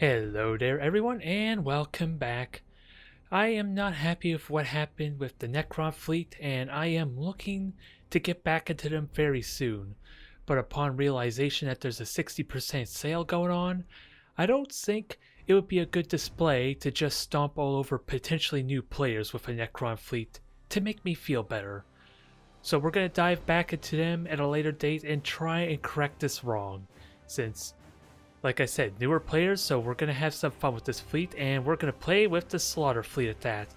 Hello there everyone and welcome back. I am not happy with what happened with the Necron fleet and I am looking to get back into them very soon. But upon realization that there's a 60% sale going on, I don't think it would be a good display to just stomp all over potentially new players with a Necron fleet to make me feel better. So we're going to dive back into them at a later date and try and correct this wrong, since like I said, newer players, so we're going to have some fun with this fleet, and we're going to play with the Slaughter fleet at that.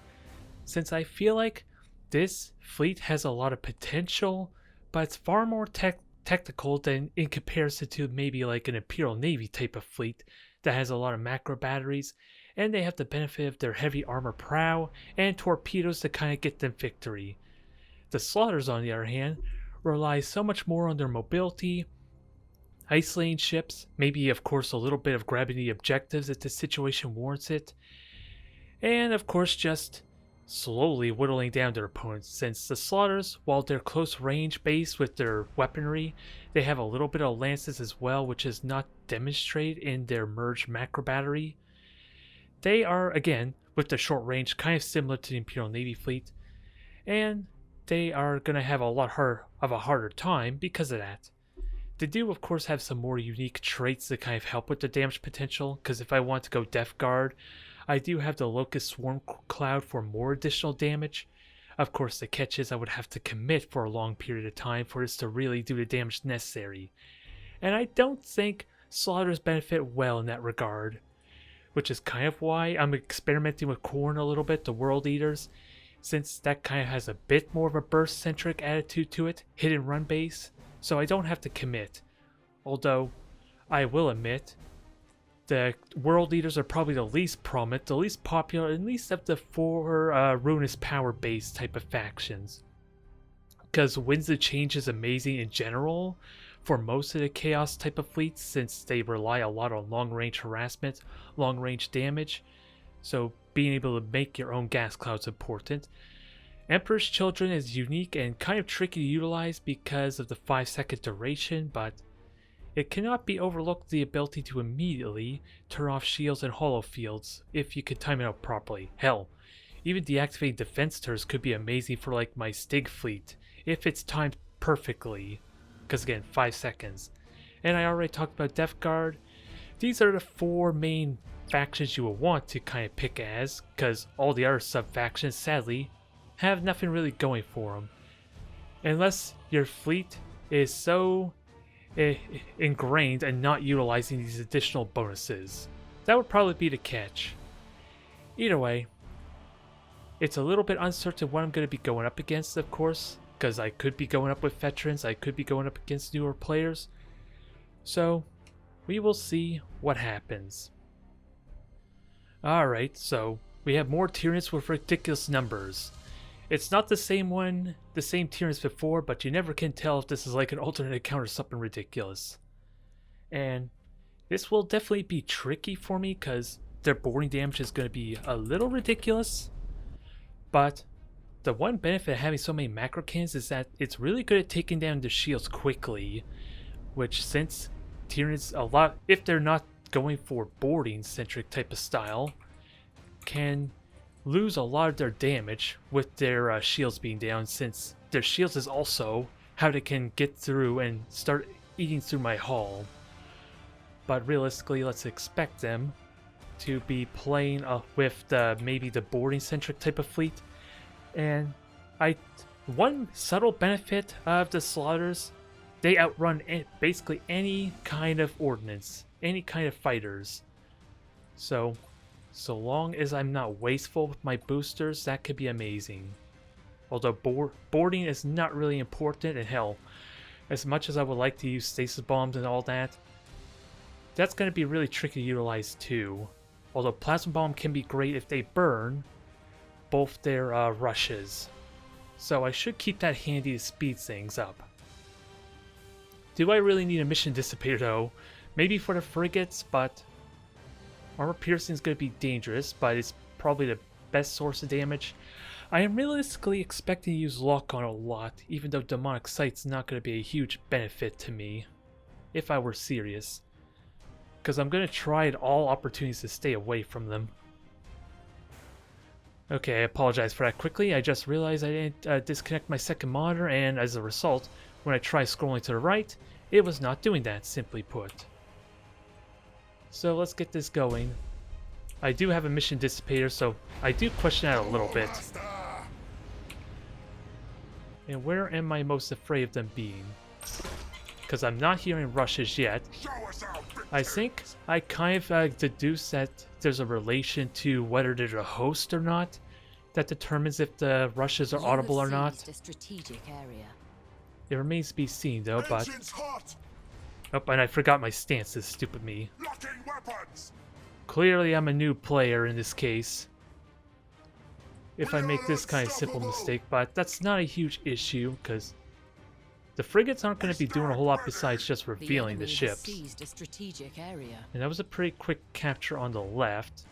Since I feel like this fleet has a lot of potential, but it's far more technical than in comparison to maybe like an Imperial Navy type of fleet that has a lot of macro batteries, and they have the benefit of their heavy armor prow and torpedoes to kind of get them victory. The Slaughters, on the other hand, rely so much more on their mobility, isolating ships, maybe of course a little bit of grabbing the objectives if the situation warrants it, and of course just slowly whittling down their opponents, since the Slaughters, while they're close range based with their weaponry, they have a little bit of lances as well, which is not demonstrated in their merged macro battery. They are, again, with the short range, kind of similar to the Imperial Navy fleet, and they are going to have a lot of a harder time because of that. They do, of course, have some more unique traits that kind of help with the damage potential, because if I want to go Death Guard, I do have the Locust Swarm Cloud for more additional damage. Of course, the catch is I would have to commit for a long period of time for this to really do the damage necessary. And I don't think Slaughters benefit well in that regard, which is kind of why I'm experimenting with Khorne a little bit, the World Eaters, since that kind of has a bit more of a burst-centric attitude to it, hit and run base. So I don't have to commit. Although, I will admit, the World Eaters are probably the least prominent, the least popular, at least of the four Ruinous Power-based type of factions. Because Winds of Change is amazing in general for most of the Chaos type of fleets, since they rely a lot on long-range harassment, long-range damage, so being able to make your own gas cloud is important. Emperor's Children is unique and kind of tricky to utilize because of the 5-second duration, but it cannot be overlooked the ability to immediately turn off shields and hollow fields if you could time it out properly. Hell, even deactivating defense turrets could be amazing for like my Stig fleet if it's timed perfectly, because again, 5 seconds. And I already talked about Death Guard. These are the 4 main factions you will want to kind of pick as, because all the other sub-factions, sadly, have nothing really going for them. Unless your fleet is so ingrained and not utilizing these additional bonuses. That would probably be the catch. Either way, it's a little bit uncertain what I'm going to be going up against, of course, because I could be going up with veterans, I could be going up against newer players. So, we will see what happens. Alright, so we have more Tyranids with ridiculous numbers. It's not the same tier as before, but you never can tell if this is like an alternate account or something ridiculous. And this will definitely be tricky for me because their boarding damage is going to be a little ridiculous. But the one benefit of having so many macro cannons is that it's really good at taking down the shields quickly, which since Tyranids a lot, if they're not going for boarding centric type of style, can lose a lot of their damage with their shields being down, since their shields is also how they can get through and start eating through my hull. But realistically, let's expect them to be playing with maybe the boarding centric type of fleet. And one subtle benefit of the Slaughters, they outrun basically any kind of ordnance, any kind of fighters. So long as I'm not wasteful with my boosters, that could be amazing. Although boarding is not really important, and hell, as much as I would like to use stasis bombs and all that, that's going to be really tricky to utilize too. Although plasma bomb can be great if they burn both their rushes. So I should keep that handy to speed things up. Do I really need a mission dissipator though? Maybe for the frigates, but armor piercing is going to be dangerous, but it's probably the best source of damage. I am realistically expecting to use lock-on a lot, even though demonic sight's not going to be a huge benefit to me, if I were serious. because I'm going to try at all opportunities to stay away from them. Okay, I apologize for that quickly. I just realized I didn't disconnect my second monitor, and as a result, when I tried scrolling to the right, it was not doing that, simply put. So let's get this going. I do have a mission dissipator, so I do question that a little bit. And where am I most afraid of them being? Because I'm not hearing rushes yet. I think I kind of deduce that there's a relation to whether there's a host or not that determines if the rushes are audible or not. It remains to be seen though, but... Oh, and I forgot my stances, stupid me. Clearly I'm a new player in this case. If I make this kind of simple mistake, but that's not a huge issue, because the frigates aren't going to be doing a whole lot besides just revealing the ships. And that was a pretty quick capture on the left.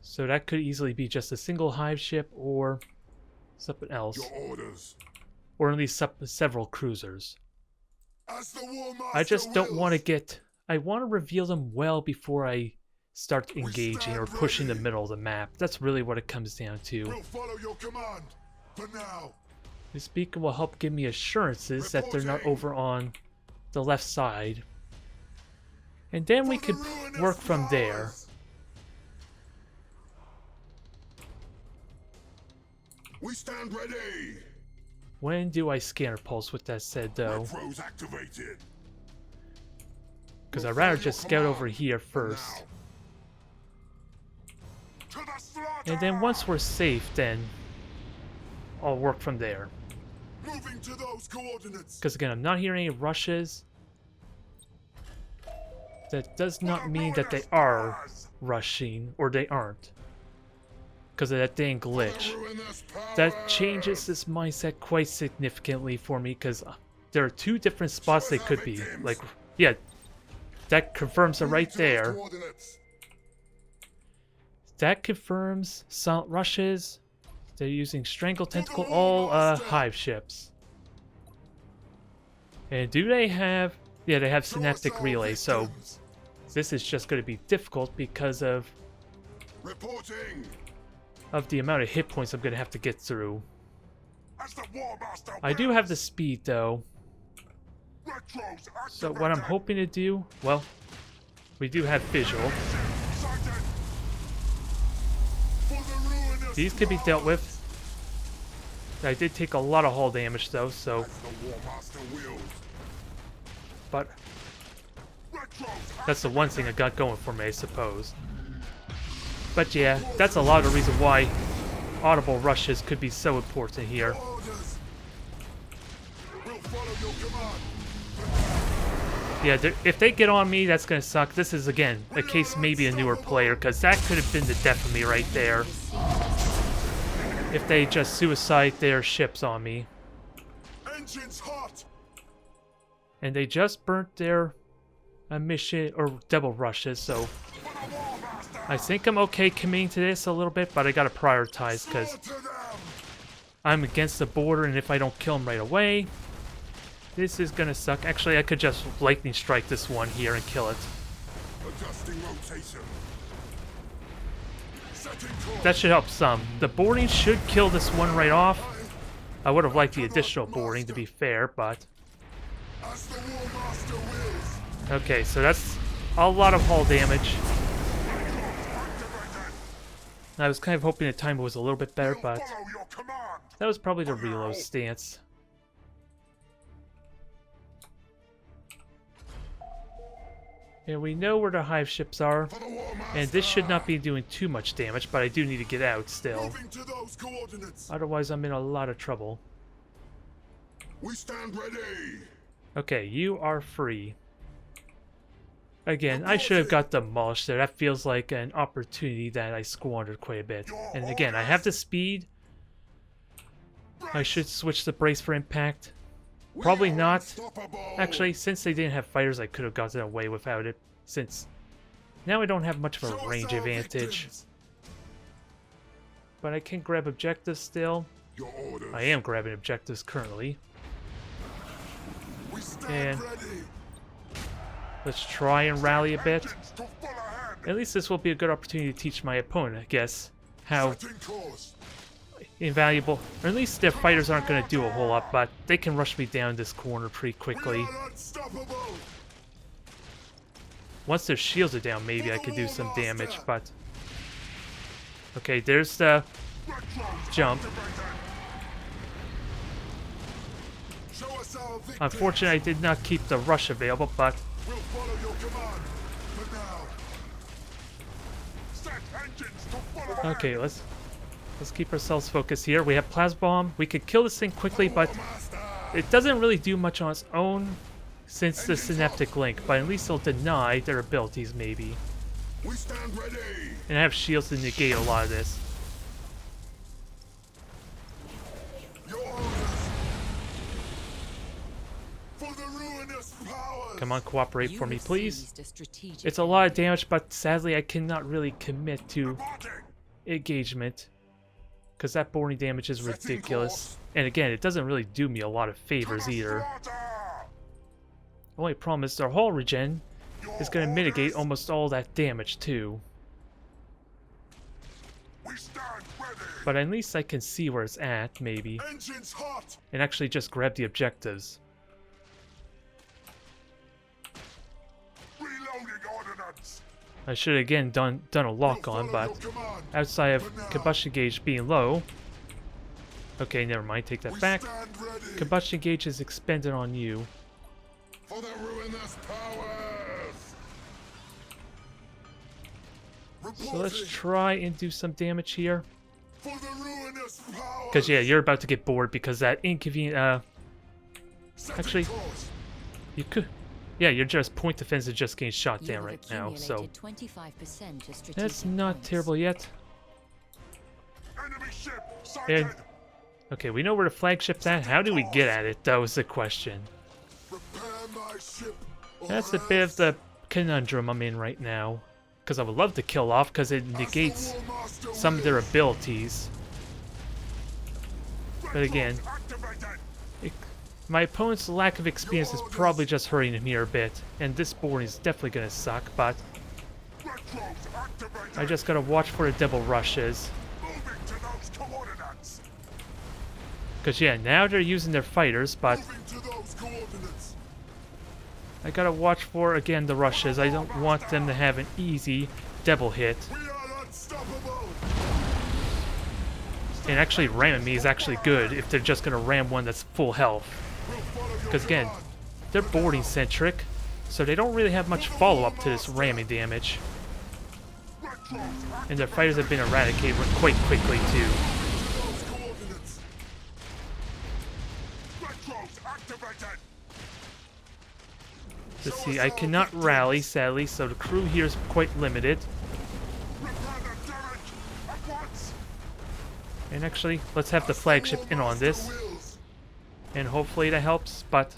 So that could easily be just a single hive ship or something else. Or at least several cruisers. I just don't want to get... I want to reveal them well before I start engaging or pushing the middle of the map. That's really what it comes down to. We'll follow your command for now. This beacon will help give me assurances that they're not over on the left side. And then we could work from there. We stand ready. When do I scanner pulse with that said though? Because I'd rather just scout over here first. And then once we're safe, then I'll work from there. Moving to those coordinates. Because again, I'm not hearing any rushes. That does not mean that they are rushing, or they aren't. Because of that dang glitch. That changes this mindset quite significantly for me, because there are two different spots they could be. Like, yeah, that confirms it right there. That confirms silent rushes. They're using Strangle Tentacle, all hive ships. And do they have... Yeah, they have Synaptic Relay, so this is just going to be difficult because of the amount of hit points I'm going to have to get through. I do have the speed, though. So what I'm hoping to do... Well, we do have visual. These could be dealt with. I did take a lot of hull damage though, so... But... that's the one thing I got going for me, I suppose. But yeah, that's a lot of the reason why audible rushes could be so important here. Yeah, if they get on me, that's gonna suck. This is, again, a case maybe a newer player, because that could have been the death of me right there. If they just suicide their ships on me. Engines hot. And they just burnt their mission, or double rushes, so... I think I'm okay committing to this a little bit, but I gotta prioritize, because I'm against the border, and if I don't kill them right away, this is gonna suck. Actually, I could just lightning strike this one here and kill it. Adjusting rotation. That should help some. The boarding should kill this one right off. I would have liked the additional boarding, to be fair, but... Okay, so that's a lot of hull damage. I was kind of hoping the timer was a little bit better, but... that was probably the reload stance. And we know where the hive ships are, and this should not be doing too much damage, but I do need to get out still. Otherwise, I'm in a lot of trouble. We stand ready. Okay, you are free. Again, I should have got demolished there. That feels like an opportunity that I squandered quite a bit. And again, I have the speed. I should switch the brace for impact. Probably not. Actually, since they didn't have fighters, I could have gotten away without it. Since now I don't have much of a range advantage. But I can grab objectives still. I am grabbing objectives currently. And Let's try and rally a bit. Engines to full ahead. At least this will be a good opportunity to teach my opponent, I guess, how Setting course. invaluable, or at least their fighters aren't going to do a whole lot, but they can rush me down this corner pretty quickly. We are unstoppable. Once their shields are down, maybe I could do some damage, but... Okay, there's the Retros jump. activated. Show us our victory. Unfortunately, I did not keep the rush available, but We'll follow your command. For now. Set engines to full ahead. okay, let's keep ourselves focused here. We have Plasma Bomb. We could kill this thing quickly, but Master. it doesn't really do much on its own since the Synaptic Link, but at least it'll deny their abilities, maybe. We stand ready. And I have shields to negate a lot of this. Your orders. For the ruinous powers. Come on, cooperate You for me, have please. seized a strategic It's a lot of damage, but sadly I cannot really commit to Departing. engagement. Because that boarding damage is Setting ridiculous. course. And again, it doesn't really do me a lot of favors either. Slaughter. Only problem is their hull regen Your is going to mitigate orders. almost all that damage too. We stand ready. But at least I can see where it's at, maybe. Engines hot. And actually just grab the objectives. Reloading ordnance. I should have again done a lock on, but outside of combustion gauge being low... Okay, never mind, take that We back. stand ready. Combustion gauge is expended on you. For the ruinous powers. So let's try and do some damage here. For the ruinous powers. Because yeah, you're about to get bored because that inconvenient... Setting actually, course. you could... Yeah, your just point defense is just getting shot You down have right now, so... accumulated 25% of strategic That's not points. terrible yet. Enemy ship sighted. And... Okay, we know where the flagship's at. How do we get at it, though, is the question. Prepare my ship. or That's a bit of else. the conundrum I'm in right now. Because I would love to kill off, because it negates some of their abilities. But again, my opponent's lack of experience is probably just hurting him here a bit. And this board is definitely going to suck, but I just gotta watch for the double rushes. Moving to those coordinates. Because yeah, now they're using their fighters, but Moving to those coordinates. I gotta watch for, again, the rushes. I don't want them to have an easy double hit. We are unstoppable. And actually ramming me is actually good if they're just gonna ram one that's full health. We'll follow your Because again, command. they're boarding centric, so they don't really have much follow-up to this ramming damage. And their fighters have been eradicated quite quickly too. Those coordinates. Retros activated. Let's see, I cannot rally, sadly, so the crew here is quite limited. Repair the damage at once. And actually, let's have the flagship in on this, Wills. and hopefully that helps, but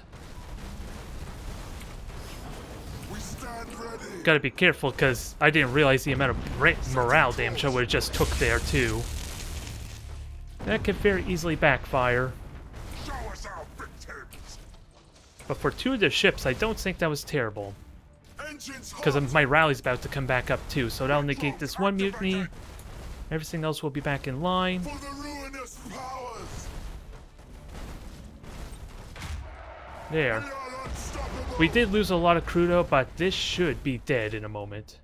We stand ready. gotta be careful because I didn't realize the amount of morale damage I would have just took there too. That could very easily backfire. Show us our victims. But for two of their ships, I don't think that was terrible. Engines Because hot. my rally's about to come back up too, so that'll negate this one mutiny. Everything else will be back in line. For the ruinous powers. There. We are unstoppable. We did lose a lot of crew though, but this should be dead in a moment.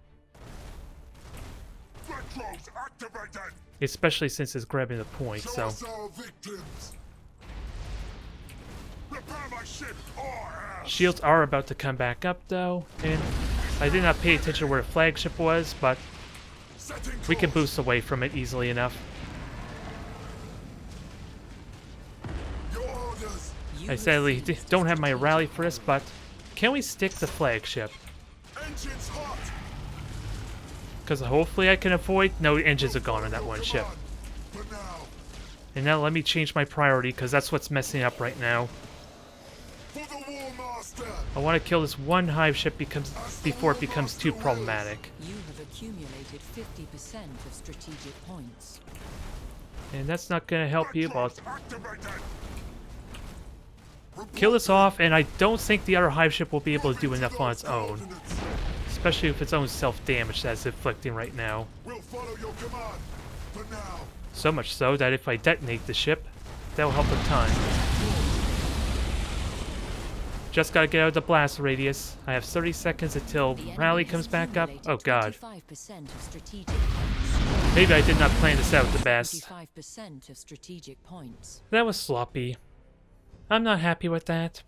Retros activated. Especially since it's grabbing the point, Show so... us our victims. Repair my ship or else. Shields are about to come back up though, and I did not pay attention to where the flagship was, but Setting we can course. boost away from it easily enough. Your orders. You I have sadly seized don't have my strategic rally for this, but points. can we stick the flagship? Engines hot. Because hopefully I can avoid... No, engines are gone on that one ship. For now. And now let me change my priority, because that's what's messing up right now. For the War Master. I want to kill this one hive ship before it becomes too problematic. You have accumulated 50% of strategic points. And that's not going to help you, but Retros activated. kill this off, and I don't think the other hive ship will be able to do enough on its own. Especially with its own self-damage that it's inflicting right now. We'll follow your command. For now. So much so that if I detonate the ship, that will help a ton. Just gotta get out of the blast radius. I have 30 seconds until rally comes back up. Oh god. 25% of strategic points. Maybe I did not plan this out the best. 25% of strategic points. That was sloppy. I'm not happy with that.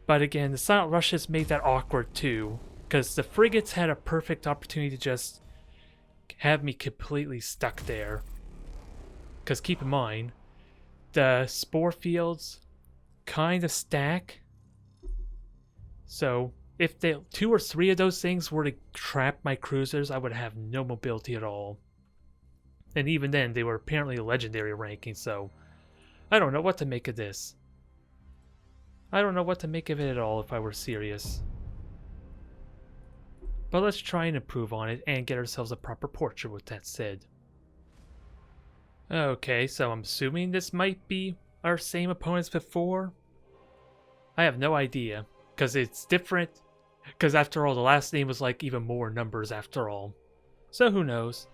But again, the silent rushes made that awkward too. Because the frigates had a perfect opportunity to just have me completely stuck there. Because keep in mind, the spore fields kind of stack. So if 2 or 3 of those things were to trap my cruisers, I would have no mobility at all. And even then, they were apparently legendary ranking, so I don't know what to make of this. I don't know what to make of it at all if I were serious. But let's try and improve on it and get ourselves a proper portrait with that said. Okay, so I'm assuming this might be our same opponents before. I have no idea, because it's different. Because after all, the last name was like even more numbers after all. So who knows?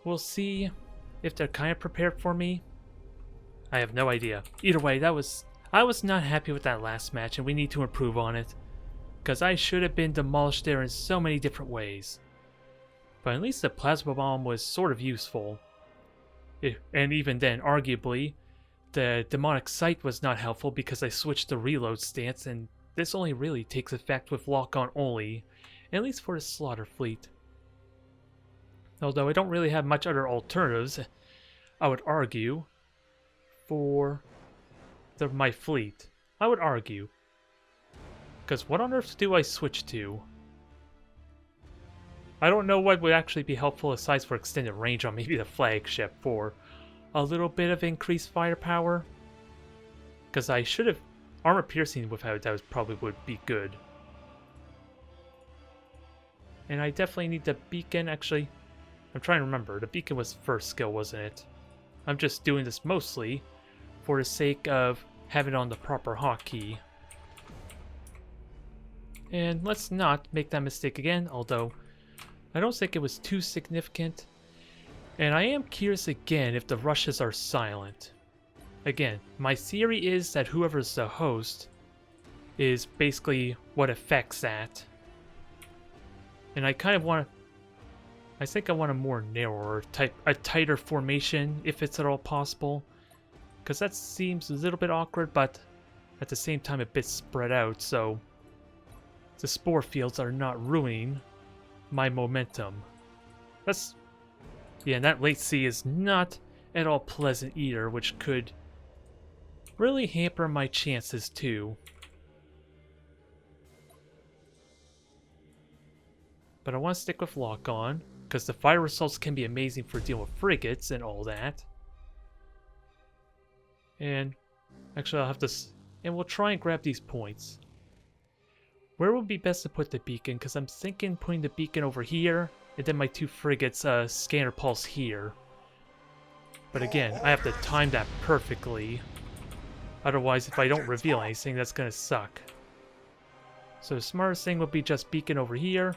We'll see if they're kind of prepared for me. I have no idea. Either way, I was not happy with that last match, and we need to improve on it. Because I should have been demolished there in so many different ways. But at least the plasma bomb was sort of useful. And even then, arguably, the demonic sight was not helpful because I switched the reload stance, and this only really takes effect with lock-on only, at least for the slaughter fleet. Although I don't really have much other alternatives, I would argue, for my fleet. I would argue. Because what on earth do I switch to? I don't know what would actually be helpful aside for extended range on maybe the flagship for a little bit of increased firepower. Because I should have... Armor piercing without that probably would be good. And I definitely need the beacon. Actually, I'm trying to remember. The beacon was first skill, wasn't it? I'm just doing this mostly for the sake of having it on the proper hotkey. And let's not make that mistake again, although I don't think it was too significant. And I am curious again if the rushes are silent. Again, my theory is that whoever's the host is basically what affects that. And I kind of want to... I think I want a more narrower type, a tighter formation if it's at all possible. Because that seems a little bit awkward, but at the same time a bit spread out, so the spore fields are not ruining my momentum. That's... Yeah, and that latency is not at all pleasant either, which could really hamper my chances too. But I want to stick with lock-on, because the fire results can be amazing for dealing with frigates and all that. And actually I'll have to... And we'll try and grab these points. Where would be best to put the beacon? Because I'm thinking putting the beacon over here, and then my 2 frigates scanner pulse here. But again, I have to time that perfectly. Otherwise, if I don't reveal anything, that's gonna suck. So the smartest thing would be just beacon over here,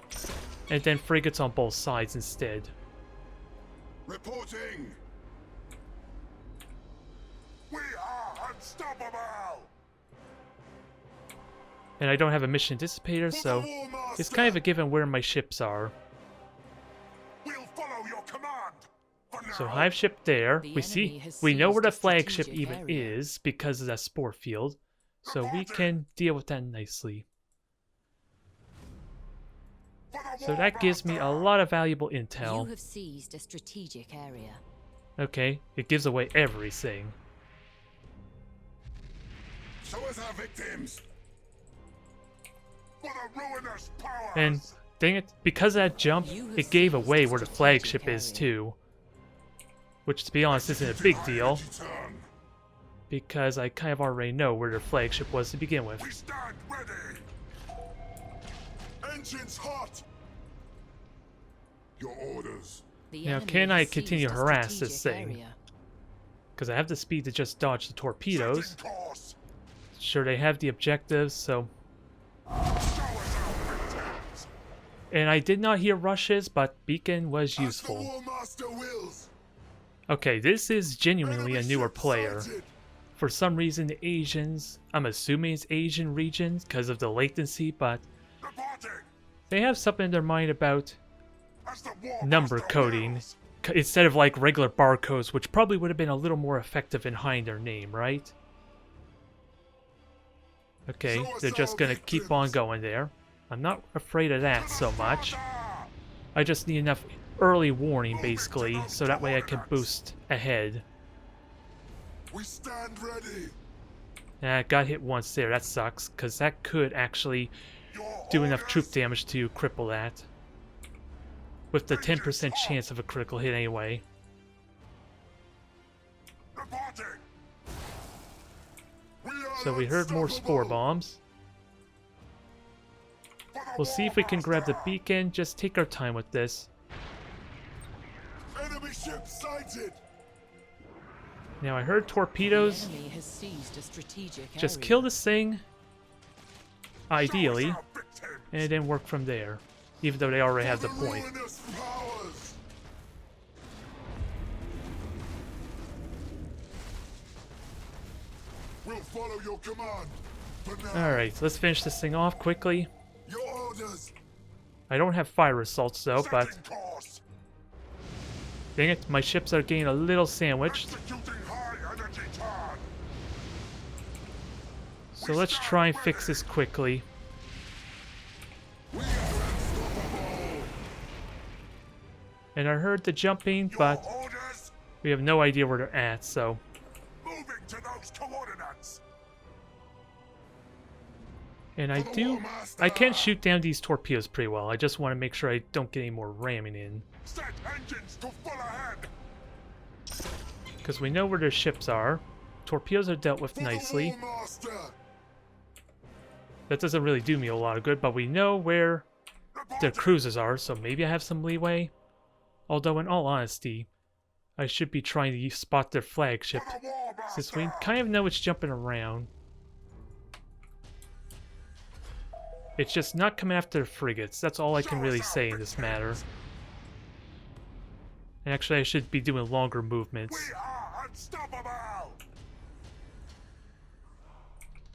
and then frigates on both sides instead. Reporting. We are unstoppable. And I don't have a mission dissipator, so it's kind of a given where my ships are. We'll follow your command. For now. So hive ship there. The We see, enemy has we know where the seized a flagship strategic even area. is because of that spore field. So we can deal with that nicely. For the So that gives me a lot of valuable You intel. have seized a strategic area. Okay, it gives away everything. Show us our victims. For the ruinous powers. And dang it, because of that jump, You have it gave seized away a where the strategic flagship is area. too. Which, to be honest, isn't a big deal, Turn. because I kind of already know where their flagship was to begin with. We stand ready. Engines hot. Your orders. The Now, enemy can I has continue seized to a harass this strategic thing? area. because I have the speed to just dodge the torpedoes. Setting course. Sure, they have the objectives, so... Show us our victims. And I did not hear rushes, but beacon was As the useful. War Master wills. Okay, this is genuinely a Enemy newer ship player. sighted. For some reason, the Asians, I'm assuming it's Asian regions because of the latency, but Reporting. they have something in their mind about As the War number Master coding wills. instead of like regular barcodes, which probably would have been a little more effective in hiding their name, right? Okay, they're just gonna keep on going there. I'm not afraid of that so much. I just need enough early warning, basically, so that way I can boost ahead. We stand ready. Got hit once there, that sucks, because that could actually Your do enough orders. troop damage to cripple that. With the 10% chance of a critical hit anyway. Reporting. So we heard more spore bombs. We'll see if we can grab the beacon, just take our time with this. Enemy ship sighted. Now I heard The torpedoes. enemy has seized a strategic Just area. kill this thing, ideally, Show us our victims. and then work from there. Even though they already have the For point. ruinous powers. We'll follow your command. For now, Alright, let's finish this thing off quickly. your orders. I don't have fire assaults though, but Setting course. dang it, my ships are getting a little sandwiched. Executing high energy turn. So let's try and fix this quickly. We are unstoppable. And I heard the jumping, Your but orders. we have no idea where they're at, so... Moving to those coordinates. And I can shoot down these torpedoes pretty well. I just want to make sure I don't get any more ramming in. Set engines to full ahead. Because we know where their ships are. Torpedoes are dealt with For the nicely. War Master. That doesn't really do me a lot of good, but we know where their Reporting. cruisers are, so maybe I have some leeway. Although, in all honesty, I should be trying to spot their flagship, For the War since we Master. kind of know it's jumping around. It's just not coming after the frigates. That's all I can really say in this matter. And actually, I should be doing longer movements. We are unstoppable.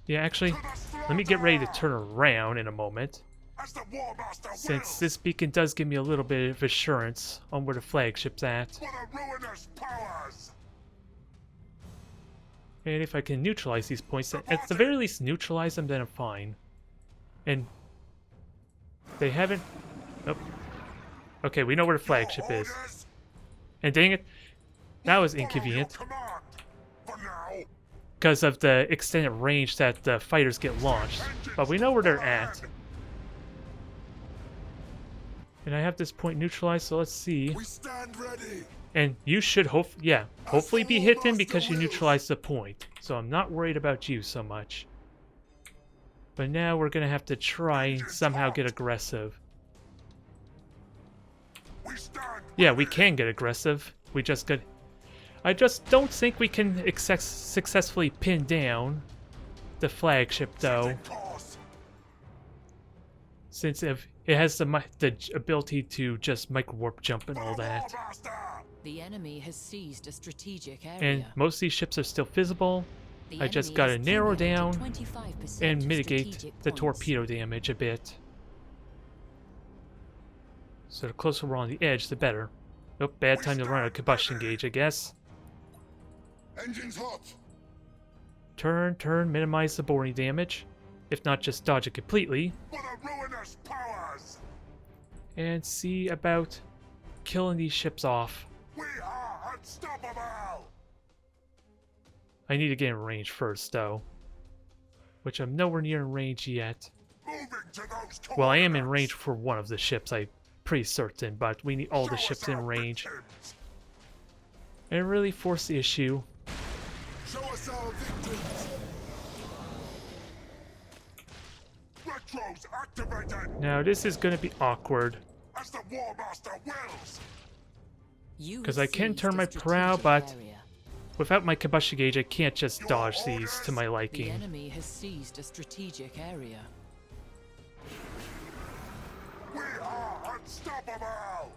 Yeah, actually, To the let me get ready to slaughter. turn around in a moment, As the War Master since wills. this beacon does give me a little bit of assurance on where the flagship's at. For the ruinous powers. And if I can neutralize these points, at the very least neutralize them, then I'm fine. And they haven't... Nope. Okay, we know where the flagship Your is. orders. And dang it, that was Follow your inconvenient command. For now. because of the extended range that the fighters get launched. But we know where they're at. And I have this point neutralized, so let's see. We stand ready. And you should hopefully be hitting because you neutralized the point. So I'm not worried about you so much. But now we're gonna have to try and somehow get aggressive. We stand. Yeah, we can get aggressive. We just got... I just don't think we can successfully pin down the flagship, though, Setting course. since if it has the ability to just micro-warp jump and all For the that. War Master. The enemy has seized a strategic area. And most of these ships are still visible. The I just enemy gotta has narrow accumulated down 25% and of mitigate strategic the points. torpedo damage a bit. So the closer we're on the edge, the better. Oh, bad time to run a combustion gauge, I guess. Engines hot. Turn, minimize the boring damage. If not, just dodge it completely. For the ruinous powers. And see about killing these ships off. We are unstoppable. I need to get in range first, though. Which I'm nowhere near in range yet. Moving to those Well, I am in coordinates. range for one of the ships, I'm pretty certain, but we need all the Show us ships in our range. victims. And really force the issue. Show us our victims. Retros activated. Now, this is going to be awkward, As the War Master wills. You 'Cause have I can seized turn a my prow, strategic but- area. Without my combustion gauge, I can't just dodge these to my The liking. enemy has seized a strategic area. We are unstoppable!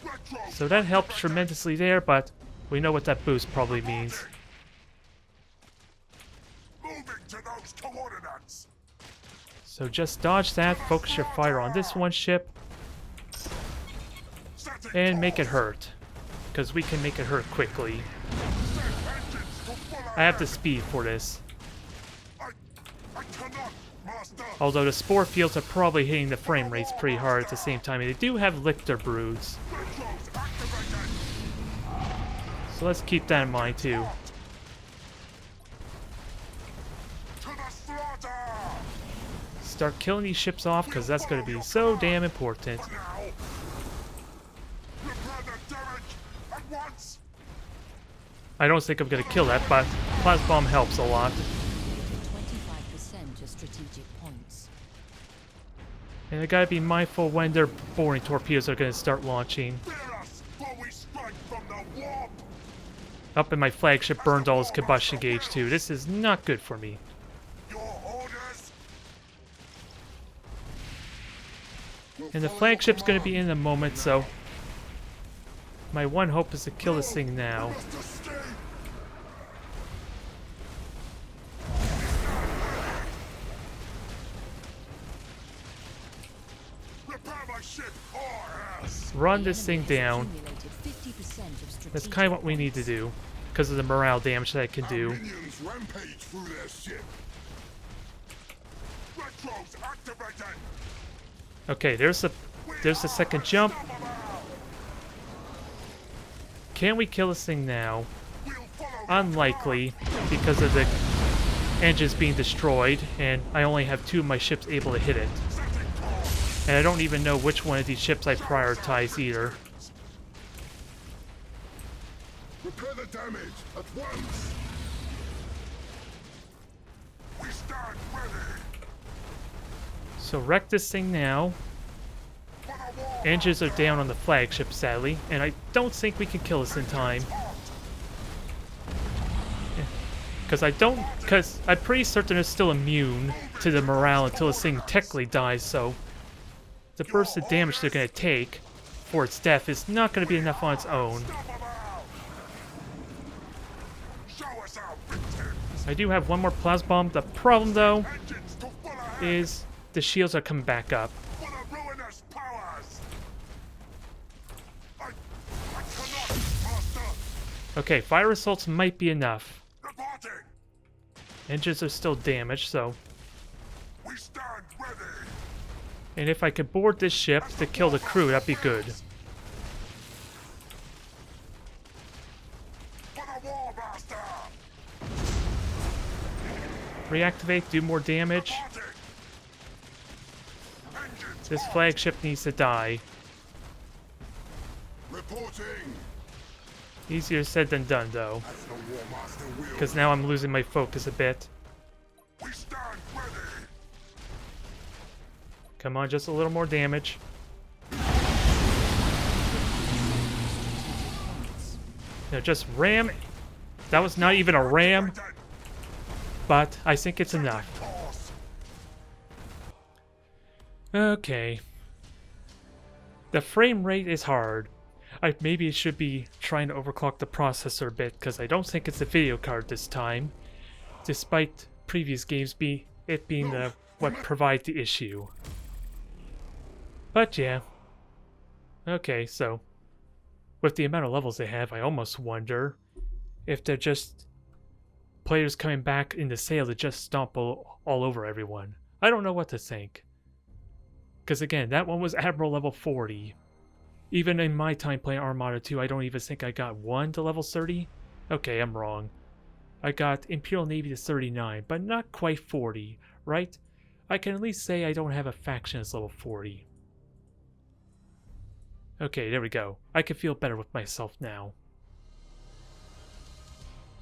Retros So that helped tremendously there, but we know what that boost probably means. moving to those coordinates! So just dodge that, focus your fire on this one ship, Setting and make it course. hurt. Because we can make it hurt quickly. Set engines to full I have the ahead. speed for this. I cannot, Master! Although the spore fields are probably hitting the frame rates pretty hard at the same time, and they do have Lictor broods. Retros activated! So let's keep that in mind too. To the slaughter! Start killing these ships off, because that's going to be so damn important. For now! Repair the damage at once! I don't think I'm going to kill that, but Plasma Bomb helps a lot. 25% of strategic points. And I gotta be mindful when their boring torpedoes are going to start launching. Fear us, for we strike from the warp! Up in my flagship burned all his combustion gauge too. This is not good for me. Your orders! And the flagship's going to be in a moment, so my one hope is to kill this thing now. Must escape! Repair my ship, or else! Run The this thing enemy has down. accumulated 50% of strategic That's kind of what we need to points. do, because of the morale damage that I can do. Minions rampage through their ship! Retros activated! Okay, there's the second jump. Unstoppable! Can we kill this thing now? We'll follow Unlikely, because of the engines being destroyed, and I only have 2 of my ships able to hit it. setting course! And I don't even know which one of these ships I prioritize either. Repair the damage at once! We stand ready! So wreck this thing now. For the war! Engines are down on the flagship, sadly, and I don't think we can kill this in time. Because I'm pretty certain it's still immune to the morale until this thing technically dies, so the burst of damage they're going to take for its death is not going to be enough on its own. Unstoppable! Show us our victims! I do have one more plasma bomb. The problem, though, Engines to full ahead! is the shields are coming back up. For the ruinous powers! I cannot, Master! Okay, fire assaults might be enough. Reporting! Engines are still damaged, so... We stand ready! And if I could board this ship to kill the crew, that'd be good. For the war, Master! Reactivate, do more damage. Reporting! Engines This hot! flagship needs to die. Reporting! Easier said than done, though. As the war master will. Because now I'm losing my focus a bit. We stand ready! Come on, just a little more damage. Now just ram. That was not even a ram, Activated! but I think it's enough. Course! Okay. The frame rate is hard. I maybe should be trying to overclock the processor a bit, because I don't think it's the video card this time, despite previous games being what provide the issue. But yeah. Okay, so with the amount of levels they have, I almost wonder if they're just players coming back in the sale to just stomp all over everyone. I don't know what to think. Because again, that one was Admiral level 40. Even in my time playing Armada 2, I don't even think I got one to level 30. Okay, I'm wrong. I got Imperial Navy to 39, but not quite 40, right? I can at least say I don't have a faction that's level 40. Okay, there we go. I can feel better with myself now.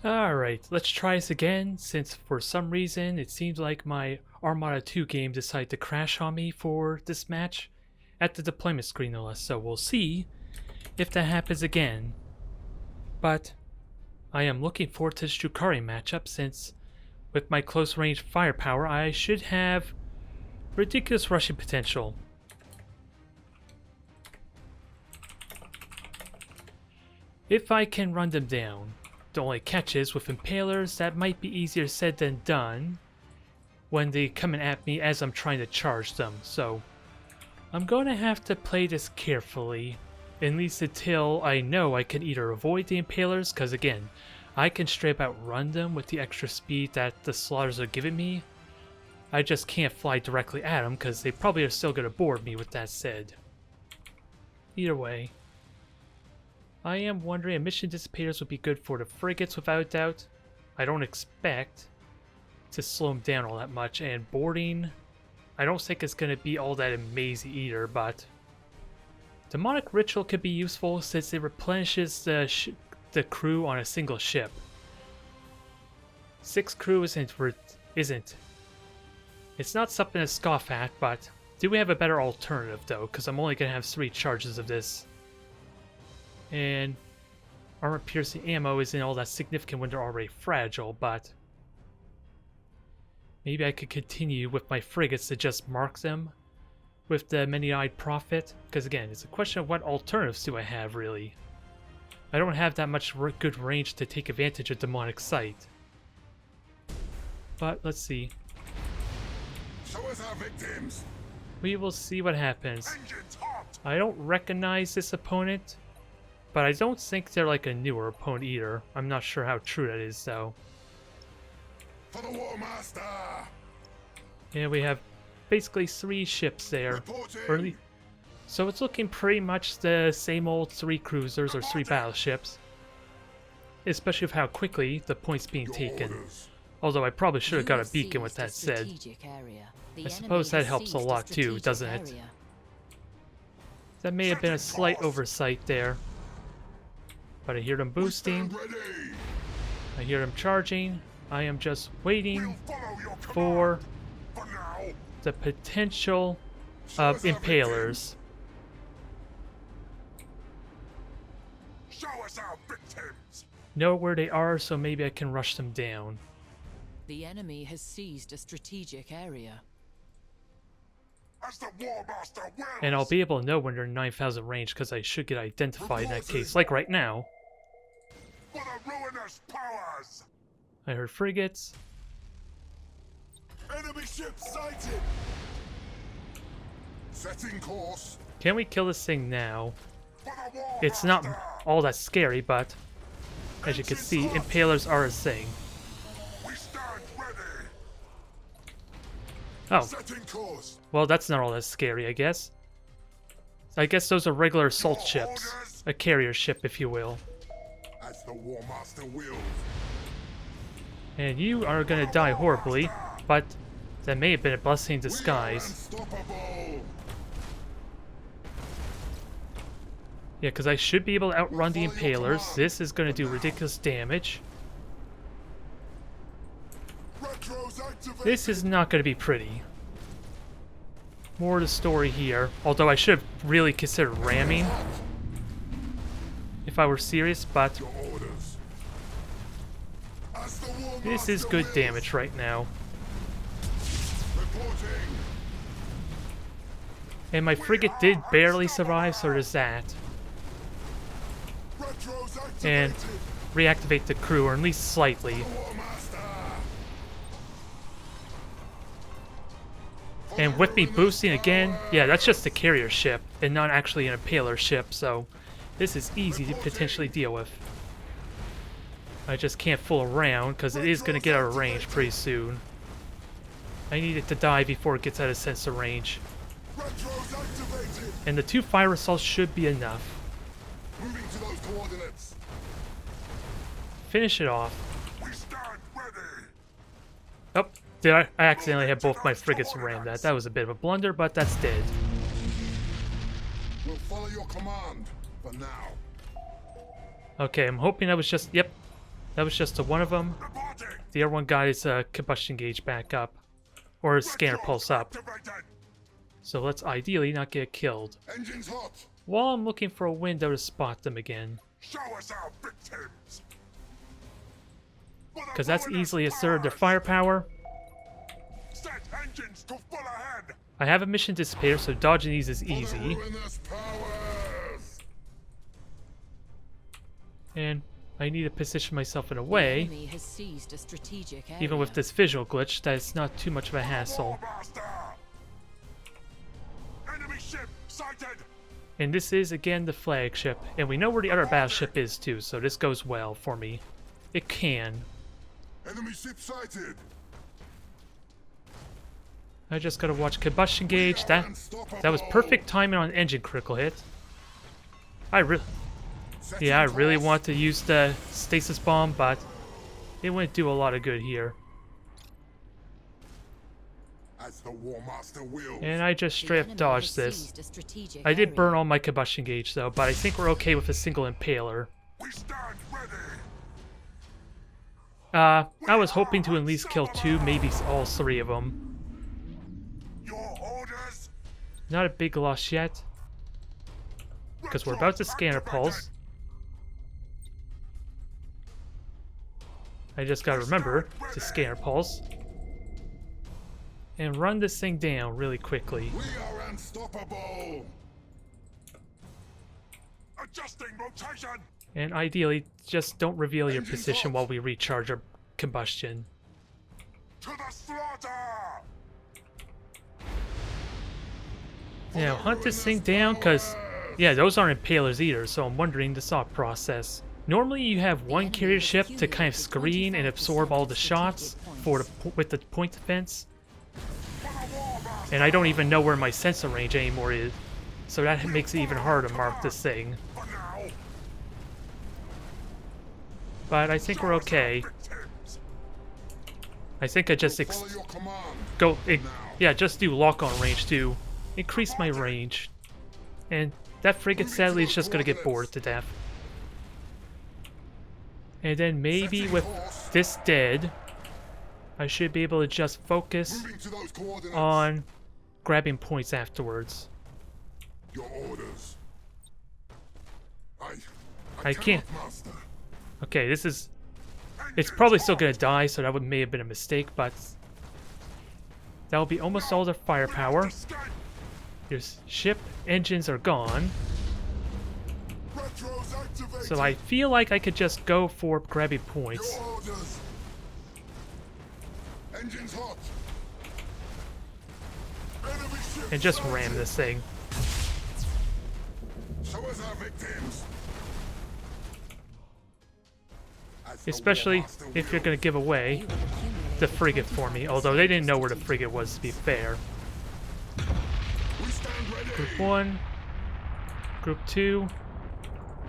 Alright, let's try this again, since for some reason it seems like my Armada 2 game decided to crash on me for this match. At the deployment screen no less, so we'll see if that happens again. But I am looking forward to this Drukhari matchup since with my close range firepower I should have ridiculous rushing potential. If I can run them down. The only catch is with impalers that might be easier said than done when they coming at me as I'm trying to charge them, so I'm going to have to play this carefully, at least until I know I can either avoid the impalers, because again, I can straight out run them with the extra speed that the slaughters are giving me. I just can't fly directly at them because they probably are still going to board me with that said. Either way, I am wondering if mission dissipators would be good for the frigates without a doubt. I don't expect to slow them down all that much, and boarding, I don't think it's going to be all that amazing either, but Demonic Ritual could be useful since it replenishes the crew on a single ship. 6 crew isn't. It's not something to scoff at, but do we have a better alternative though? Because I'm only going to have 3 charges of this. And armor piercing ammo isn't all that significant when they're already fragile, but maybe I could continue with my frigates to just mark them with the many-eyed prophet, because again, it's a question of what alternatives do I have, really. I don't have that much good range to take advantage of demonic sight. But let's see. Show us our victims. We will see what happens. Engines hot. I don't recognize this opponent, but I don't think they're like a newer opponent either. I'm not sure how true that is, though. For the War Master. Yeah, we have basically 3 ships there. Reporting. So it's looking pretty much the same old 3 cruisers or 3 battleships. Especially with how quickly the point's being Your taken. orders. Although I probably should have got a You beacon seized with a that said. strategic area. The I suppose enemy that has helps a seized lot too, strategic doesn't it? area. That may have been a slight oversight there. But I hear them boosting. Stand ready. I hear them charging. I am just waiting We'll follow your for command. For now. the potential Show of us our impalers. Show us our victims. Know where they are, so maybe I can rush them down. The enemy has seized a strategic area. As the War Master wills. And I'll be able to know when they're in 9,000 range because I should get identified in that case, like right now. For the ruinous powers. I heard frigates. Enemy ship sighted. Setting course. Can we kill this thing now? For the War It's not Master. all that scary, but as you can see, impalers are a thing. We stand ready. Oh, Setting course. well, that's not all that scary, I guess. I guess those are regular assault ships. A carrier ship, if you will. As the War Master wills. And you are gonna die horribly, but that may have been a blessing in disguise. We are unstoppable. Yeah, because I should be able to outrun the impalers. This is gonna do ridiculous damage. Retros activated. This is not gonna be pretty. More of the story here. Although I should have really considered ramming if I were serious, but Your orders. As the War this is Master good wills. damage right now. Reporting. And my frigate did barely survive, so there's that. Retros activated. And reactivate the crew, or at least slightly. War Master. And with me boosting again, yeah, that's just a carrier ship, and not actually an impaler ship, so this is easy to potentially deal with. I just can't fool around, because it is going to get out of range pretty soon. I need it to die before it gets out of sense of range. Retros activated. And the 2 fire assaults should be enough. Moving to those coordinates. Finish it off. We stand ready. Oh, did I accidentally have both my frigates ram that. That was a bit of a blunder, but that's dead. We'll follow your command for now. Okay, I'm hoping that was just, yep, that was just the one of them. Reporting. The other one got his combustion gauge back up, or his scanner pulse up. Activated. So let's ideally not get killed. Engines hot. While I'm looking for a window to spot them again. Show us our victims. Because that's easily a third of their firepower. Set engines to full ahead. I have a mission dissipator, so dodging these is easy. And I need to position myself in a The way, enemy has seized a strategic area. even with this visual glitch, that it's not too much of a hassle. Warmaster. Enemy ship sighted. And this is, again, the flagship. And we know where the other battleship is, too, so this goes well for me. It can. Enemy ship sighted. I just gotta watch combustion gauge. That was perfect timing on engine critical hit. I really want to use the stasis bomb, but it wouldn't do a lot of good here. As the Warmaster wills. And I just straight up The enemy dodged has this. seized a strategic I did area. burn all my combustion gauge though, but I think we're okay with a single impaler. We stand ready. I was hoping to at least kill 2, maybe all 3 of them. Your orders. Not a big loss yet, because we're about to scanner pulse. I just gotta remember to scanner pulse. And run this thing down really quickly. We are unstoppable. Adjusting rotation. And ideally, just don't reveal your position while we recharge our combustion. To the slaughter. Now, hunt this thing down, because, yeah, those aren't impalers either, so I'm wondering the thought process. Normally you have one carrier ship to kind of screen and absorb all the shots for with the point defense. And I don't even know where my sensor range anymore is, so that makes it even harder to mark this thing. For now. But I think we're okay. Victims. I think I just Follow your command. yeah, just do lock-on range to increase my range. And that frigate sadly is just gonna get bored to death. And then maybe with this dead, I should be able to just focus Moving to those coordinates. on grabbing points afterwards. Your orders. I can't. cannot, Master. Okay, this is... It's probably still gonna die, so that may have been a mistake, but... That'll be almost all the firepower. Escape. Your ship engines are gone, Retros activated. so I feel like I could just go for grabbing points. Your orders. Engines hot. Enemy ship And just sighted. ram this thing. Show us our victims. As the Especially Warmaster if you're wills. gonna give away You have accumulated the frigate for me, although they didn't know where the strategic frigate was, to be fair. We stand ready. Group 1, Group 2.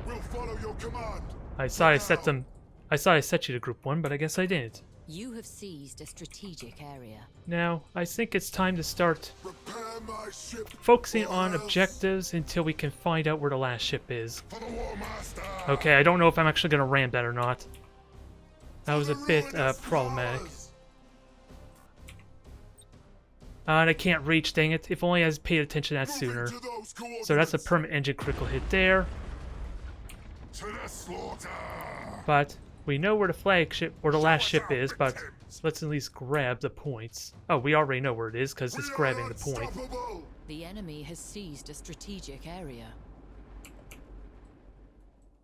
We'll follow your command. I thought I set you to Group 1, but I guess I didn't. You have seized a strategic area. Now, I think it's time to start Prepare my ship focusing for on us. objectives until we can find out where the last ship is. For the Warmaster. Okay, I don't know if I'm actually going to ram that or not. That was a bit problematic. And I can't reach, dang it. If only I had paid attention to that sooner. So that's a permanent engine critical hit there. To the slaughter. But we know where the flagship, or the last ship is, but let's at least grab the points. Oh, we already know where it is, because it's grabbing the point. Unstoppable. The enemy has seized a strategic area.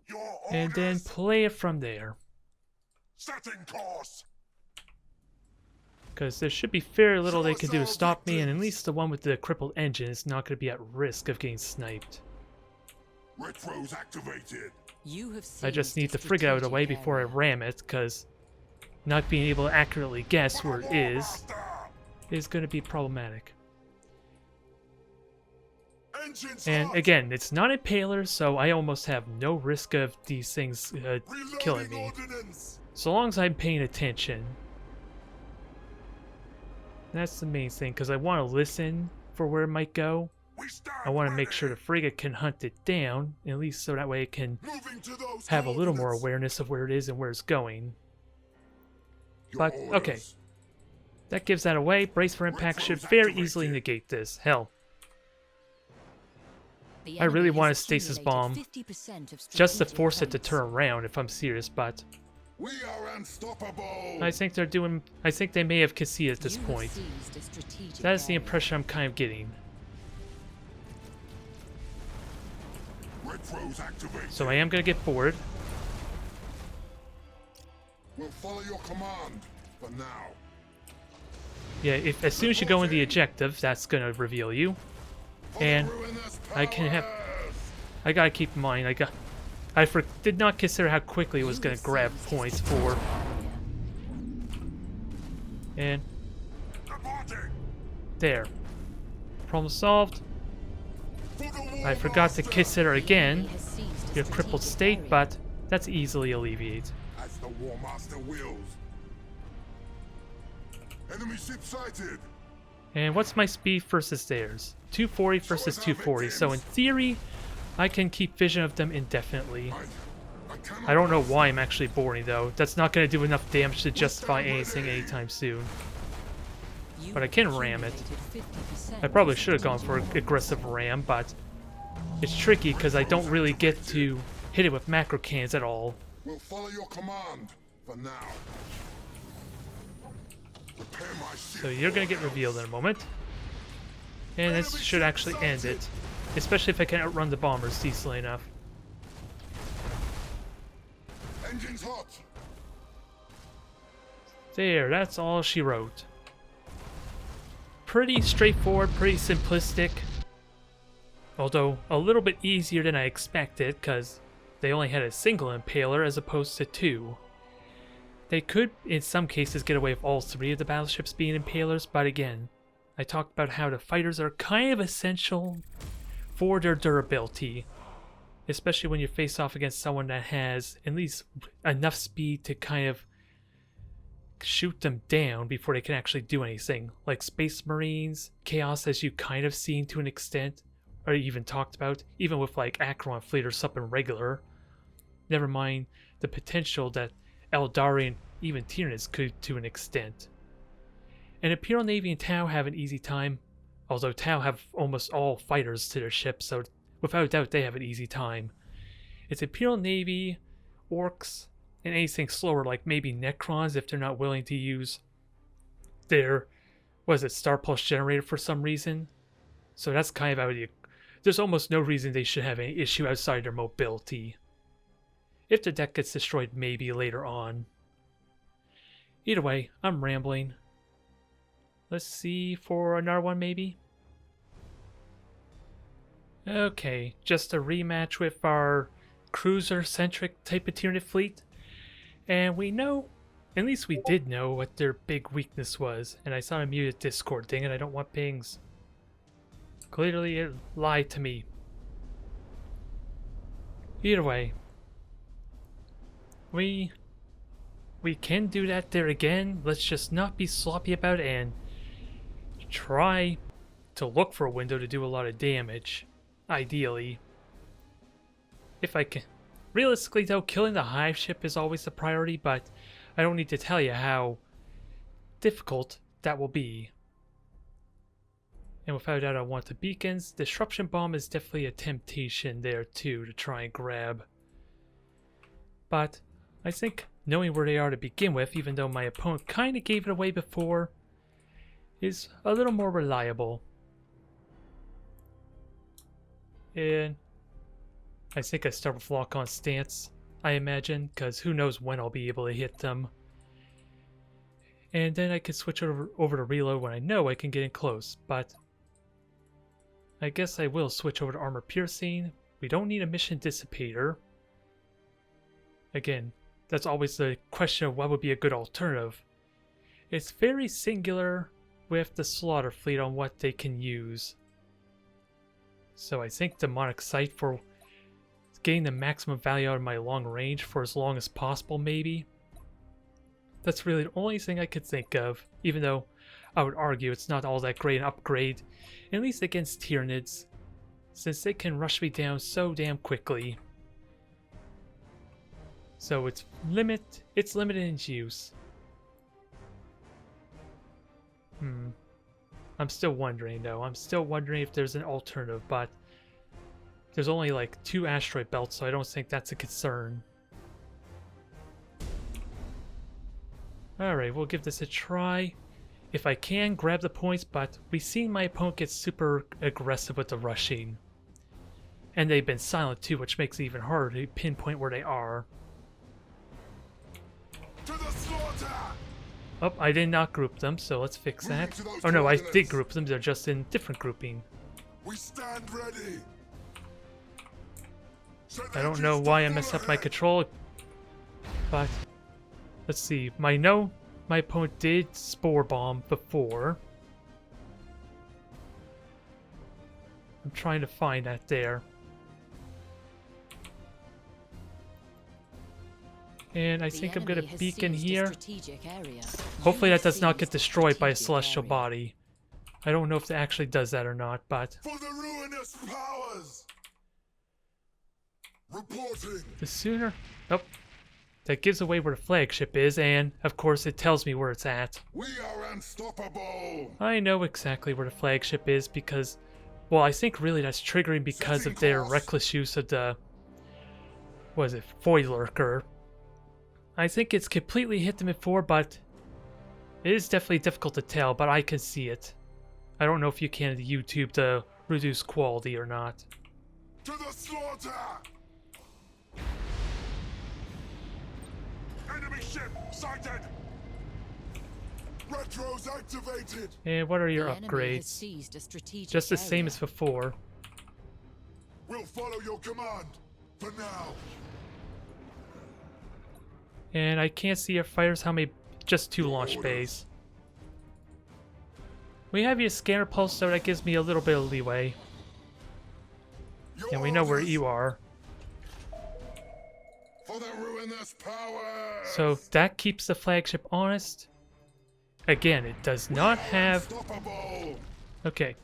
Your And then orders. play it from there. Setting course. Because there should be very little they can do to stop me, and at least the one with the crippled engine is not going to be at risk of getting sniped. Retros activated. You have seized I just need a to figure out a way strategic before I area. ram it, because not being able to accurately guess where it is going to be problematic. Engines And hot. again, it's not impalers, so I almost have no risk of these things Reloading killing me. ordnance. So long as I'm paying attention. That's the main thing, because I want to listen for where it might go. We stand I want to make ready. sure the frigate can hunt it down, at least so that way it can Moving to those have a little more coordinates. awareness of where it is and where it's going. Your But, orders. okay. That gives that away. Brace for impact should very easily negate this. Hell, The I really enemy want a has stasis accumulated bomb 50% of just to strategic force it to points. turn around if I'm serious, but We are unstoppable. I think they may have conceded at this You have point. seized a strategic That is the area. impression I'm kind of getting. Retros activate. So I am going to get bored. We'll follow your command for now. Yeah, if as soon as you go in the objective, that's going to reveal you. For And the ruinous I can have- powers. I gotta keep in mind, did not consider how quickly it was You going have to grab seized a points strategic for. area. And Departing. there. Problem solved. For the I War forgot to Master. consider The again enemy has seized a your crippled strategic state, area. but that's easily alleviated. As the War Master wills. Enemy ship sighted. And what's my speed versus theirs? 240 versus 240, so in theory, I can keep vision of them indefinitely. I don't know why I'm actually boarding though. That's not going to do enough damage to justify anything anytime soon. You But I have can ram it. accumulated 50% I probably of should have gone for strategic an aggressive ram, but it's tricky because I don't really get to hit it with macro cannons at all. We'll follow your command for now. Prepare my ship. So you're going to get revealed in a moment. And this should actually end it. Especially if I can outrun the bombers decently enough. Engines hot. There, that's all she wrote. Pretty straightforward, pretty simplistic. Although a little bit easier than I expected, because they only had a single impaler as opposed to two. They could, in some cases, get away with all three of the battleships being impalers, but again, I talked about how the fighters are kind of essential for their durability. Especially when you face off against someone that has at least enough speed to kind of shoot them down before they can actually do anything. Like Space Marines, Chaos, as you kind of seen to an extent, or even talked about, even with like Acheron Fleet or something regular. Never mind the potential that Eldari and even Tyranids could to an extent. And Imperial Navy and Tau have an easy time, although Tau have almost all fighters to their ships, so without a doubt they have an easy time. It's Imperial Navy, Orcs, and anything slower like maybe Necrons if they're not willing to use their, Star Pulse generator for some reason. So that's kind of out of the... There's almost no reason they should have any issue outside their mobility. If the deck gets destroyed maybe later on. Either way, I'm rambling. Let's see for another one maybe. Okay, just a rematch with our cruiser-centric type of Tyranid fleet. And we know, at least we did know what their big weakness was. And I saw a muted Discord, dang it, I don't want pings. Clearly it lied to me. Either way, we can do that there again. Let's just not be sloppy about it and try to look for a window to do a lot of damage. Ideally. If I can. Realistically though, killing the hive ship is always the priority, but I don't need to tell you how difficult that will be. And without doubt I want the beacons. Disruption bomb is definitely a temptation there too to try and grab. But I think knowing where they are to begin with, even though my opponent kinda gave it away before, is a little more reliable. And I think I start with lock-on stance, I imagine, because who knows when I'll be able to hit them. And then I can switch over to reload when I know I can get in close, but I guess I will switch over to armor piercing. We don't need a mission dissipator. Again, that's always the question of what would be a good alternative. It's very singular with the slaughter fleet on what they can use. So I think demonic sight for getting the maximum value out of my long range for as long as possible maybe. That's really the only thing I could think of, even though I would argue it's not all that great an upgrade, at least against Tyranids, since they can rush me down so damn quickly. So it's limited in its use. I'm still wondering though. I'm still wondering if there's an alternative, but There's only like 2 asteroid belts, so I don't think that's a concern. Alright, we'll give this a try. If I can, grab the points, but we've seen my opponent get super aggressive with the rushing. And they've been silent too, which makes it even harder to pinpoint where they are. To the slaughter! Oh, I did not group them, so let's fix that. Oh no, I did group them, they're just in different grouping. We stand ready. I don't know why I messed up my control, but let's see. My opponent did Spore Bomb before. I'm trying to find that there. And I think I'm gonna beacon here. Hopefully that does not get destroyed by a celestial body. I don't know if it actually does that or not, but For the ruinous powers! Reporting! the sooner... Oh, that gives away where the flagship is, and of course it tells me where it's at. We are unstoppable! I know exactly where the flagship is because, well, I think really that's triggering because of their reckless use of the, what is it, Void Lurker. I think it's completely hit them before, but it is definitely difficult to tell, but I can see it. I don't know if you can YouTube to reduce quality or not. To the slaughter! Enemy ship sighted! Retros activated! And what are your The enemy has upgrades? seized a strategic Just the same area. as before. We'll follow your command, for now. And I can't see your fighters, how many, just 2 launch bays. We have your scanner pulse, so that gives me a little bit of leeway. Your And we know where orders you are. For the ruinous powers! So that keeps the flagship honest. Again, it does not have... Unstoppable! Okay.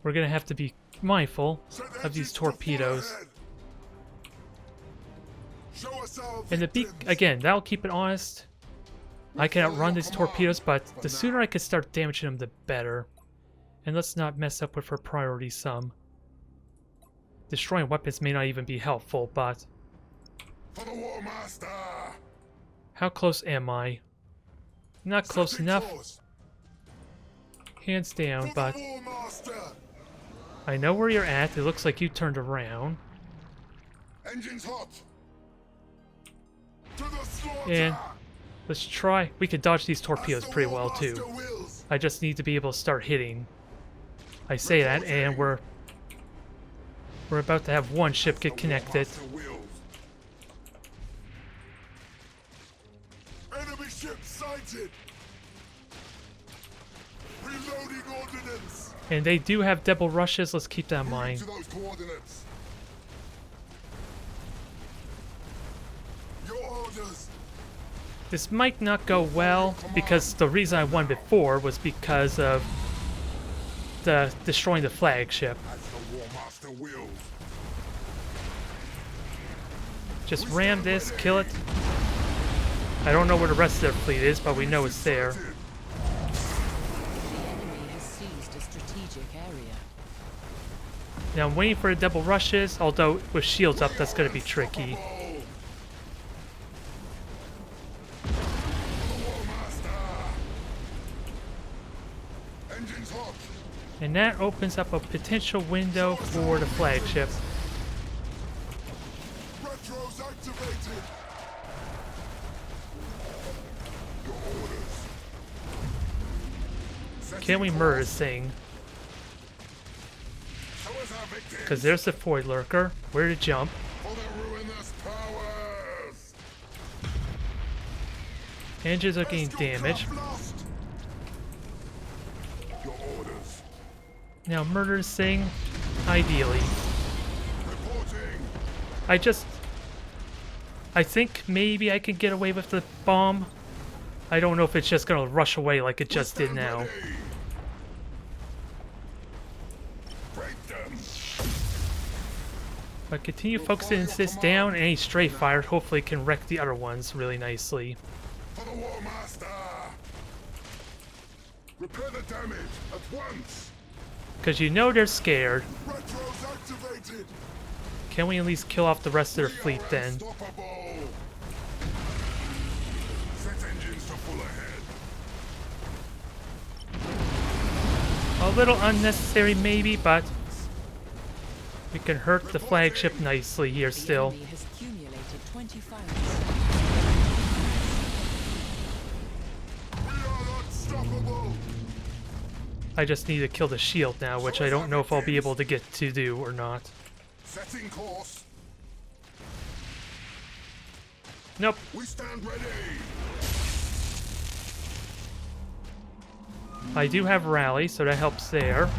We're gonna have to be mindful Send of engines these to full torpedoes. ahead. Show us our And the beak, victims. again, that'll keep it honest. I can outrun these torpedoes, but the sooner I can start damaging them, the better. And let's not mess up with our priority sum. Destroying weapons may not even be helpful, but For the War Master! how close am I? Not close Setting enough, course. hands down, For but the War Master! I know where you're at. It looks like you turned around. Engines hot! To the slaughter! And let's try. We can dodge these torpedoes As the pretty War well Master too. wills. I just need to be able to start hitting. I say that, and we're about to have one ship get The War connected. Master wills. Enemy ship sighted! Reloading ordnance! And they do have double rushes. Let's keep that in Moving mind. to those coordinates. Your orders! This might not go well because the reason I won before was because of the destroying the flagship. As the War Master wills. Just ram this, kill it. I don't know where the rest of their fleet is, but we know it's there. The enemy has seized a strategic area. Now I'm waiting for the double rushes, although with shields up that's going to be tricky. Engines hot. And that opens up a potential window for the flagship. Retros activated. Your orders. Can we murder this thing? Show us our victims. Because there's the Void Lurker. Where to jump? For the ruinous powers. Engines are getting Escort damaged. craft lost. Your orders. Now murder this thing, ideally. Reporting. I think maybe I can get away with the bomb. I don't know if it's just gonna rush away like it just did Stand now. ready. Break them. But continue focusing this down, and any stray fire hopefully can wreck the other ones really nicely. For the War Master. Repair the damage at once. Because you know they're scared. Retros activated. Can we at least kill off the rest of their fleet then? Unstoppable. Set engines to full ahead. A little unnecessary maybe, but we can hurt the flagship nicely here The still. enemy has accumulated 25%. We are unstoppable. I just need to kill the shield now, which I don't know if I'll be able to get to do or not. Setting course. Nope. We stand ready. I do have rally, so that helps there.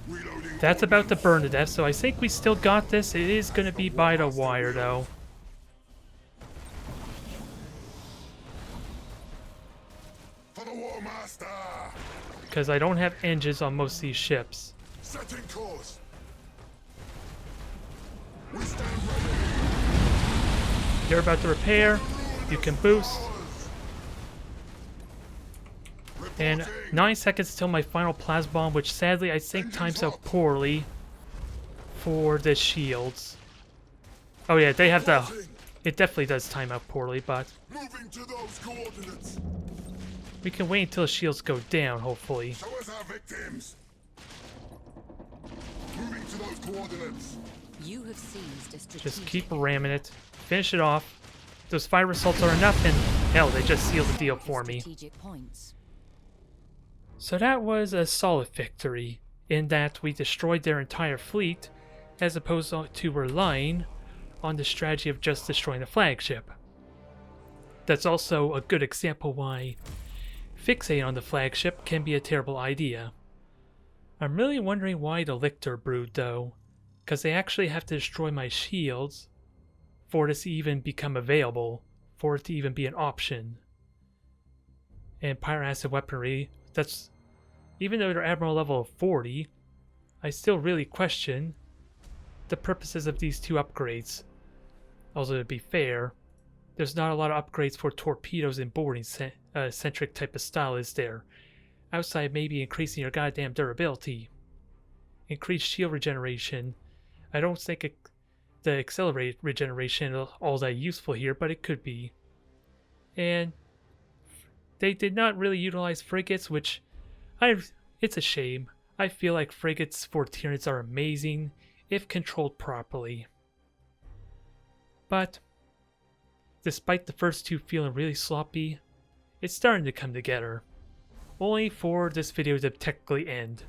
Reloading. That's about to burn to death, so I think we still got this. It is going to be by the wire, though. For the War Master. Because I don't have engines on most of these ships. Setting course. We stand ready. They're about to repair. You can boost. And 9 seconds till my final plasma bomb, which sadly I think times out poorly for the shields. Oh yeah, they have the... It definitely does time out poorly, but Moving to those coordinates. we can wait until the shields go down, hopefully. Show us our victims. Moving to those coordinates. You have seized a strategic Just keep ramming it. Finish it off. Those fire assaults are enough, and hell, they just sealed the deal for me. strategic points. So that was a solid victory, in that we destroyed their entire fleet, as opposed to relying on the strategy of just destroying the flagship. That's also a good example why fixating on the flagship can be a terrible idea. I'm really wondering why the Lictor brood though, because they actually have to destroy my shields for this to even become available, for it to even be an option. And pyroacid weaponry, that's, even though they're admiral level of 40, I still really question the purposes of these two upgrades. Also, to be fair, there's not a lot of upgrades for torpedoes and boarding centric type of style, is there? Outside maybe increasing your goddamn durability. Increased shield regeneration. I don't think the accelerated regeneration is all that useful here, but it could be. And they did not really utilize frigates, which it's a shame. I feel like frigates for Tyranids are amazing if controlled properly. But despite the first two feeling really sloppy, it's starting to come together. Only for this video to technically end.